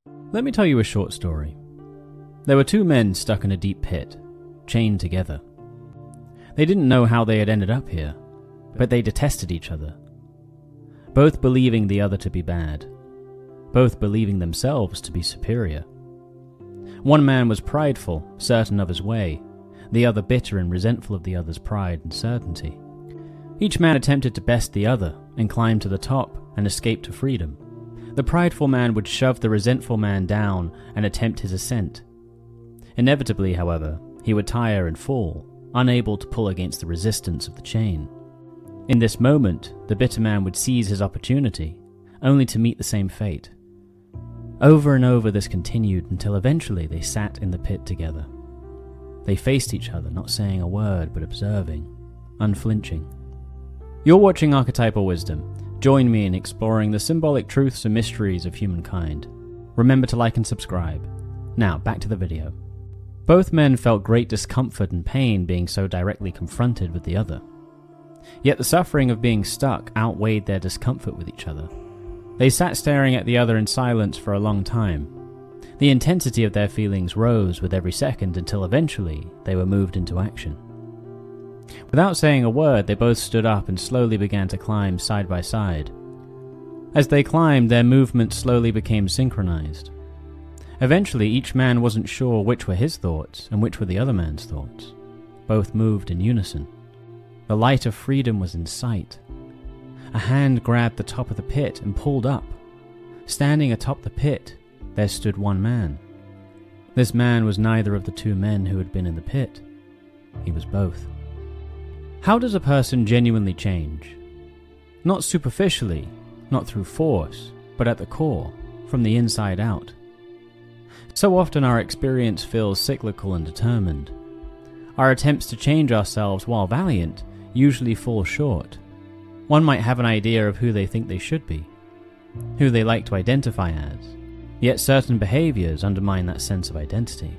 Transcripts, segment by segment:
Let me tell you a short story. There were two men stuck in a deep pit, chained together. They didn't know how they had ended up here, but they detested each other, both believing the other to be bad, both believing themselves to be superior. One man was prideful, certain of his way, the other bitter and resentful of the other's pride and certainty. Each man attempted to best the other and climb to the top and escape to freedom. The prideful man would shove the resentful man down and attempt his ascent. Inevitably, however, he would tire and fall, unable to pull against the resistance of the chain. In this moment, the bitter man would seize his opportunity, only to meet the same fate. Over and over this continued until eventually they sat in the pit together. They faced each other, not saying a word but observing, unflinching. You're watching Archetypal Wisdom. Join me in exploring the symbolic truths and mysteries of humankind. Remember to like and subscribe. Now, back to the video. Both men felt great discomfort and pain being so directly confronted with the other. Yet the suffering of being stuck outweighed their discomfort with each other. They sat staring at the other in silence for a long time. The intensity of their feelings rose with every second until eventually they were moved into action. Without saying a word, they both stood up and slowly began to climb side by side. As they climbed, their movements slowly became synchronized. Eventually, each man wasn't sure which were his thoughts and which were the other man's thoughts. Both moved in unison. The light of freedom was in sight. A hand grabbed the top of the pit and pulled up. Standing atop the pit, there stood one man. This man was neither of the two men who had been in the pit. He was both. How does a person genuinely change? Not superficially, not through force, but at the core, from the inside out. So often our experience feels cyclical and determined. Our attempts to change ourselves while valiant usually fall short. One might have an idea of who they think they should be, who they like to identify as, yet certain behaviors undermine that sense of identity.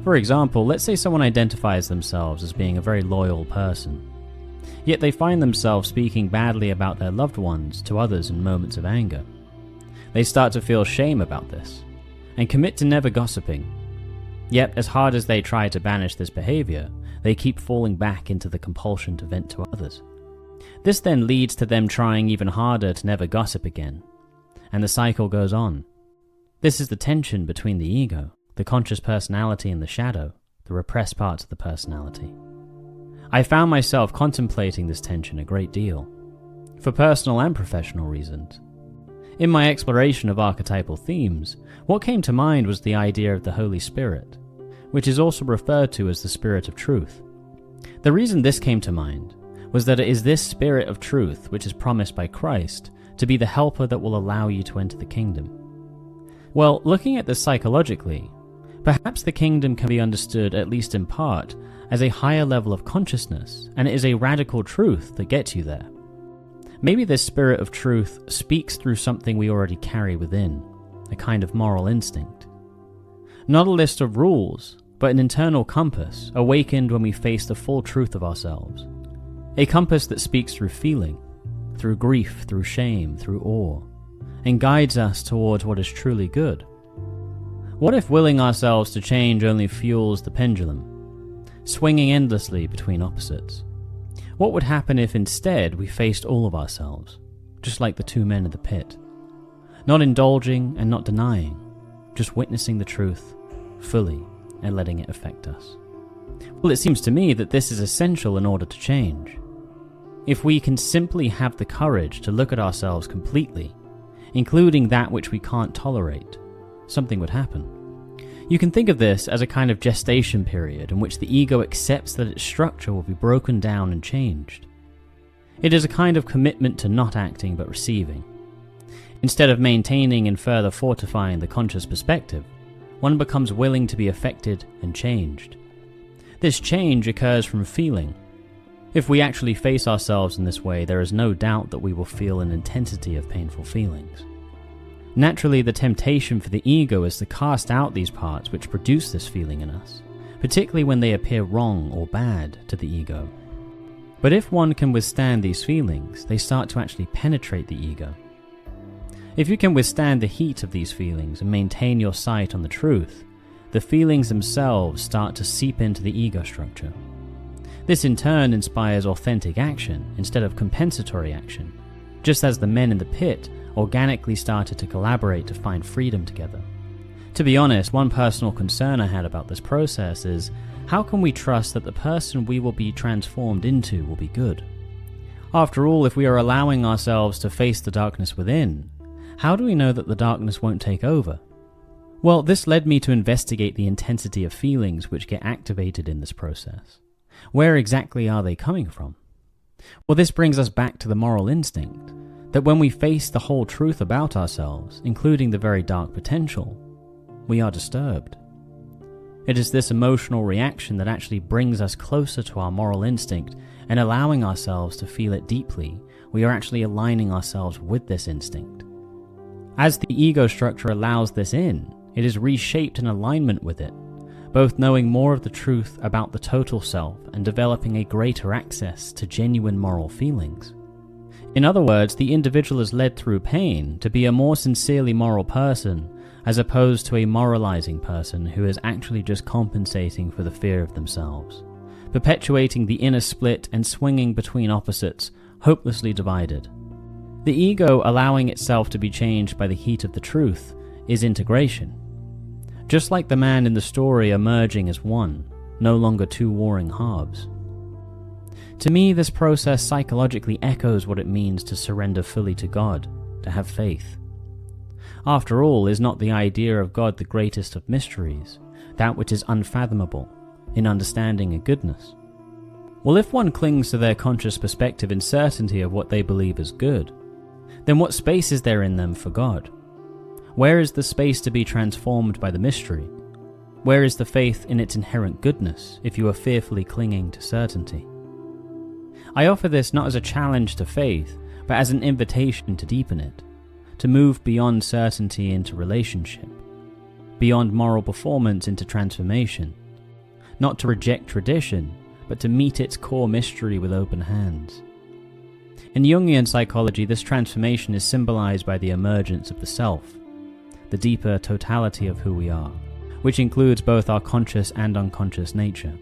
For example, let's say someone identifies themselves as being a very loyal person, yet they find themselves speaking badly about their loved ones to others in moments of anger. They start to feel shame about this, and commit to never gossiping. Yet, as hard as they try to banish this behavior, they keep falling back into the compulsion to vent to others. This then leads to them trying even harder to never gossip again, and the cycle goes on. This is the tension between the ego, the conscious personality, and the shadow, the repressed parts of the personality. I found myself contemplating this tension a great deal, for personal and professional reasons. In my exploration of archetypal themes, what came to mind was the idea of the Holy Spirit, which is also referred to as the Spirit of Truth. The reason this came to mind was that it is this Spirit of Truth which is promised by Christ to be the helper that will allow you to enter the kingdom. Well, looking at this psychologically, perhaps the kingdom can be understood, at least in part, as a higher level of consciousness, and it is a radical truth that gets you there. Maybe this Spirit of Truth speaks through something we already carry within, a kind of moral instinct. Not a list of rules, but an internal compass awakened when we face the full truth of ourselves. A compass that speaks through feeling, through grief, through shame, through awe, and guides us towards what is truly good. What if willing ourselves to change only fuels the pendulum, swinging endlessly between opposites? What would happen if instead we faced all of ourselves, just like the two men in the pit? Not indulging and not denying, just witnessing the truth fully and letting it affect us. Well, it seems to me that this is essential in order to change. If we can simply have the courage to look at ourselves completely, including that which we can't tolerate, something would happen. You can think of this as a kind of gestation period in which the ego accepts that its structure will be broken down and changed. It is a kind of commitment to not acting but receiving. Instead of maintaining and further fortifying the conscious perspective, one becomes willing to be affected and changed. This change occurs from feeling. If we actually face ourselves in this way, there is no doubt that we will feel an intensity of painful feelings. Naturally, the temptation for the ego is to cast out these parts which produce this feeling in us, particularly when they appear wrong or bad to the ego. But if one can withstand these feelings, they start to actually penetrate the ego. If you can withstand the heat of these feelings and maintain your sight on the truth, the feelings themselves start to seep into the ego structure. This in turn inspires authentic action instead of compensatory action, just as the men in the pit organically started to collaborate to find freedom together. To be honest, one personal concern I had about this process is, how can we trust that the person we will be transformed into will be good? After all, if we are allowing ourselves to face the darkness within, how do we know that the darkness won't take over? Well, this led me to investigate the intensity of feelings which get activated in this process. Where exactly are they coming from? Well, this brings us back to the moral instinct, that when we face the whole truth about ourselves, including the very dark potential, we are disturbed. It is this emotional reaction that actually brings us closer to our moral instinct, and allowing ourselves to feel it deeply, we are actually aligning ourselves with this instinct. As the ego structure allows this in, it is reshaped in alignment with it, both knowing more of the truth about the total self and developing a greater access to genuine moral feelings. In other words, the individual is led through pain to be a more sincerely moral person, as opposed to a moralizing person who is actually just compensating for the fear of themselves, perpetuating the inner split and swinging between opposites, hopelessly divided. The ego allowing itself to be changed by the heat of the truth is integration. Just like the man in the story emerging as one, no longer two warring halves. To me, this process psychologically echoes what it means to surrender fully to God, to have faith. After all, is not the idea of God the greatest of mysteries, that which is unfathomable in understanding and goodness? Well, if one clings to their conscious perspective and certainty of what they believe is good, then what space is there in them for God? Where is the space to be transformed by the mystery? Where is the faith in its inherent goodness if you are fearfully clinging to certainty? I offer this not as a challenge to faith, but as an invitation to deepen it, to move beyond certainty into relationship, beyond moral performance into transformation, not to reject tradition, but to meet its core mystery with open hands. In Jungian psychology, this transformation is symbolized by the emergence of the self, the deeper totality of who we are, which includes both our conscious and unconscious nature.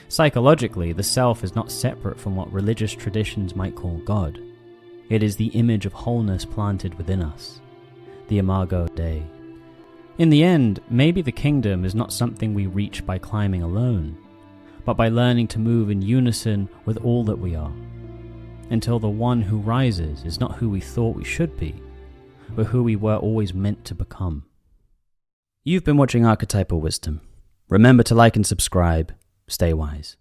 Psychologically, the self is not separate from what religious traditions might call God. It is the image of wholeness planted within us, the imago Dei. In the end, maybe the kingdom is not something we reach by climbing alone, but by learning to move in unison with all that we are, until the one who rises is not who we thought we should be, but who we were always meant to become. You've been watching Archetypal Wisdom. Remember to like and subscribe. Stay wise.